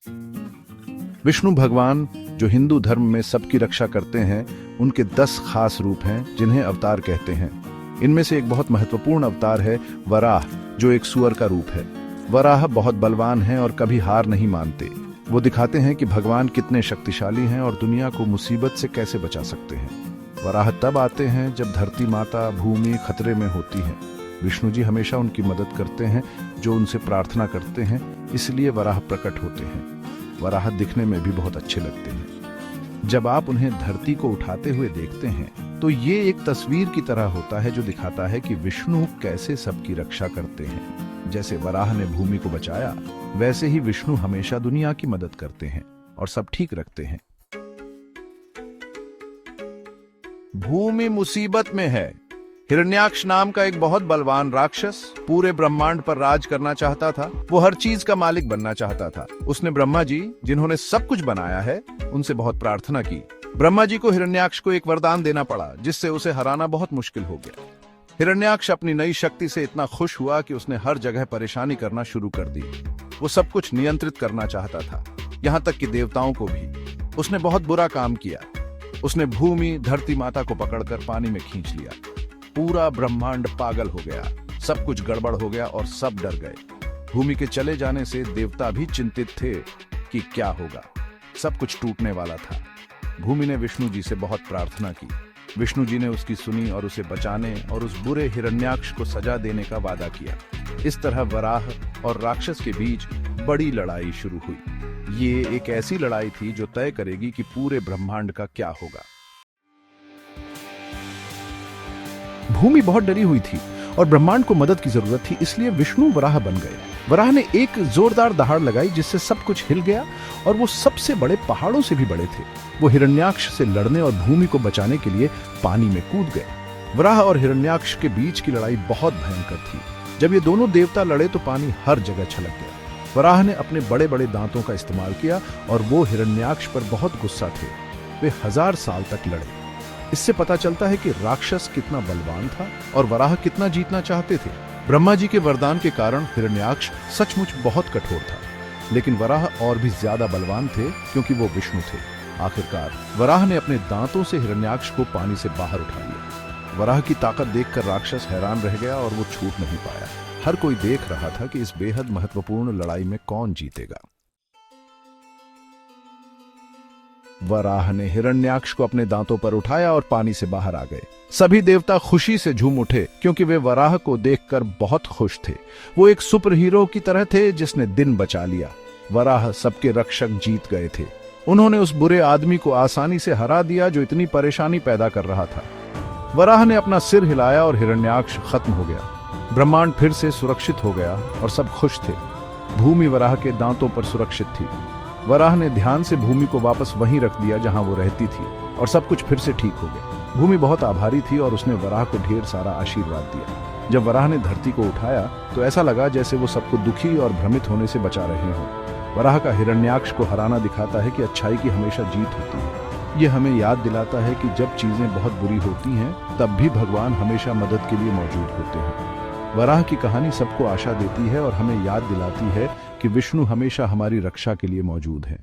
विष्णु भगवान जो हिंदू धर्म में सबकी रक्षा करते हैं, उनके 10 खास रूप हैं जिन्हें अवतार कहते हैं। इनमें से एक बहुत महत्वपूर्ण अवतार है वराह, जो एक सुअर का रूप है। वराह बहुत बलवान हैं और कभी हार नहीं मानते। वो दिखाते हैं कि भगवान कितने शक्तिशाली हैं और दुनिया को मुसीबत से कैसे बचा सकते हैं। वराह तब आते हैं जब धरती माता, भूमि खतरे में होती है। विष्णु जी हमेशा उनकी मदद करते हैं जो उनसे प्रार्थना करते हैं, इसलिए वराह प्रकट होते हैं। वराह दिखने में भी बहुत अच्छे लगते हैं। जब आप उन्हें धरती को उठाते हुए देखते हैं तो ये एक तस्वीर की तरह होता है जो दिखाता है कि विष्णु कैसे सबकी रक्षा करते हैं। जैसे वराह ने भूमि को बचाया, वैसे ही विष्णु हमेशा दुनिया की मदद करते हैं और सब ठीक रखते हैं। भूमि मुसीबत में है। हिरण्याक्ष नाम का एक बहुत बलवान राक्षस पूरे ब्रह्मांड पर राज करना चाहता था। वो हर चीज का मालिक बनना चाहता था। उसने ब्रह्मा जी, जिन्होंने सब कुछ बनाया है, उनसे बहुत प्रार्थना की। ब्रह्मा जी को हिरण्याक्ष को एक वरदान देना पड़ा, जिससे उसे हराना बहुत मुश्किल हो गया। हिरण्याक्ष अपनी नई शक्ति से इतना खुश हुआ कि उसने हर जगह परेशानी करना शुरू कर दी। वो सब कुछ नियंत्रित करना चाहता था, यहाँ तक कि देवताओं को भी। उसने बहुत बुरा काम किया। उसने भूमि, धरती माता को पकड़कर पानी में खींच लिया। पूरा ब्रह्मांड पागल हो गया, सब कुछ गड़बड़ हो गया और सब डर गए। भूमि के चले जाने से देवता भी चिंतित थे कि क्या होगा। सब कुछ टूटने वाला था। भूमि ने विष्णु जी से बहुत प्रार्थना की। विष्णु जी ने उसकी सुनी और उसे बचाने और उस बुरे हिरण्याक्ष को सजा देने का वादा किया। इस तरह वराह और राक्षस के बीच बड़ी लड़ाई शुरू हुई। ये एक ऐसी लड़ाई थी जो तय करेगी कि पूरे ब्रह्मांड का क्या होगा। भूमि बहुत डरी हुई थी और ब्रह्मांड को मदद की जरूरत थी, इसलिए विष्णु वराह बन गए। वराह ने एक जोरदार दहाड़ लगाई जिससे सब कुछ हिल गया और वो सबसे बड़े पहाड़ों से भी बड़े थे। वो हिरण्याक्ष से लड़ने और भूमि को बचाने के लिए पानी में कूद गए। वराह और हिरण्याक्ष के बीच की लड़ाई बहुत भयंकर थी। जब ये दोनों देवता लड़े तो पानी हर जगह छलक गया। वराह ने अपने बड़े बड़े दांतों का इस्तेमाल किया और वो हिरण्याक्ष पर बहुत गुस्सा थे। वे 1000 साल तक लड़े। इससे पता चलता है कि राक्षस कितना बलवान था और वराह कितना जीतना चाहते थे। ब्रह्मा जी के वरदान के कारण हिरण्याक्ष सचमुच बहुत कठोर था, लेकिन वराह और भी ज्यादा बलवान थे क्योंकि वो विष्णु थे। आखिरकार वराह ने अपने दांतों से हिरण्याक्ष को पानी से बाहर उठा लिया। वराह की ताकत देखकर राक्षस हैरान रह गया और वो छूट नहीं पाया। हर कोई देख रहा था कि इस बेहद महत्वपूर्ण लड़ाई में कौन जीतेगा। वराह ने हिरण्याक्ष को अपने दांतों पर उठाया और पानी से बाहर आ गए। सभी देवता खुशी से झूम उठे क्योंकि वे वराह को देखकर बहुत खुश थे। वो एक सुपर हीरो की तरह थे जिसने दिन बचा लिया। वराह सबके रक्षक जीत गए थे। उन्होंने उस बुरे आदमी को आसानी से हरा दिया जो इतनी परेशानी पैदा कर रहा था। वराह ने अपना सिर हिलाया और हिरण्याक्ष खत्म हो गया। ब्रह्मांड फिर से सुरक्षित हो गया और सब खुश थे। भूमि वराह के दांतों पर सुरक्षित थी। वराह ने ध्यान से भूमि को वापस वहीं रख दिया जहां वो रहती थी और सब कुछ फिर से ठीक हो गया। भूमि बहुत आभारी थी और उसने वराह को ढेर सारा आशीर्वाद दिया। जब वराह ने धरती को उठाया तो ऐसा लगा जैसे वो सबको दुखी और भ्रमित होने से बचा रहे हों। वराह का हिरण्याक्ष को हराना दिखाता है कि अच्छाई की हमेशा जीत होती है। ये हमें याद दिलाता है कि जब चीजें बहुत बुरी होती हैं तब भी भगवान हमेशा मदद के लिए मौजूद होते हैं। वराह की कहानी सबको आशा देती है और हमें याद दिलाती है कि विष्णु हमेशा हमारी रक्षा के लिए मौजूद है।